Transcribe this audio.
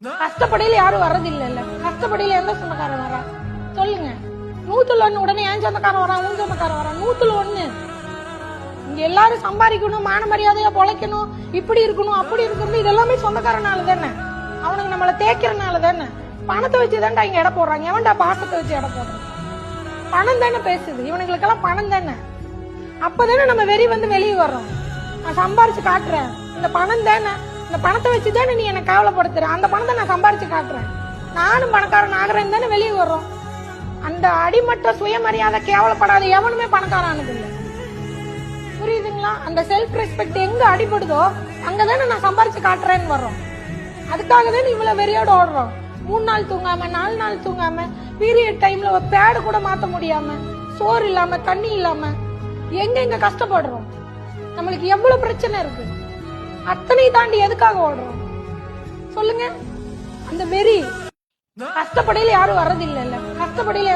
கஷ்டப்படையில யாரும் வர்றதில்ல இல்ல. கஷ்டப்படையில எந்த சொந்தக்காரன் வரா சொல்லுங்க. 100 உடனே என் சொந்தக்காரன் வரான், உன் சொந்தக்காரன் வரான். 100 இங்க எல்லாரும் சம்பாதிக்கணும், மான மரியாதையா பொழைக்கணும், இப்படி இருக்கணும் அப்படி இருக்கணும். இது எல்லாமே சொந்தக்காரனால தானே. அவனுக்கு நம்மள தேய்க்கிறனால தானே. பணத்தை வச்சுதான்டா இங்க எடை போடுறாங்க. எவன்டா பாசத்தை வச்சு எடை போடுறான்? பணம் தானே பேசுது. இவனுங்களுக்கெல்லாம் பணம் தானே. அப்பதானே நம்ம வெறி வந்து வெளியே வர்றோம். நான் சம்பாரிச்சு காட்டுறேன், இந்த பணம் தானே, இந்த பணத்தை வச்சுதானே நீ என்ன கேவலப்படுத்துற, அந்த பணத்தை நான் சம்பாரிச்சு காட்டுறேன், நானும் பணக்காரன் ஆகிறேன்னு தானே வெளியே வர்றோம். அந்த அடிமட்ட சுயமரியாதை கேவலப்படாத எவனுமே பணக்காரன் ஆனது இல்லை. புரியுதுங்களா? அந்த செல்ஃப் ரெஸ்பெக்ட் எங்க அடிபடுதோ அங்கதானே நான் சம்பாரிச்சு காட்டுறேன்னு வர்றோம். அதுக்காக தானே இவ்வளவு வெறியோட ஓடுறோம். 3 நாள் தூங்காம 4 நாள் தூங்காம, பீரியட் டைம்ல ஒரு பேடு கூட மாத்த முடியாம, சோறு இல்லாம தண்ணி இல்லாம எங்க கஷ்டப்படுறோம். நம்மளுக்கு எவ்வளவு பிரச்சனை இருக்கு. அத்தனை தாண்டி எதுக்காக ஓடுறோம் சொல்லுங்க? அந்த வெறி. கஷ்டப்படையில யாரும் வர்றதில்ல இல்ல. கஷ்டப்படையில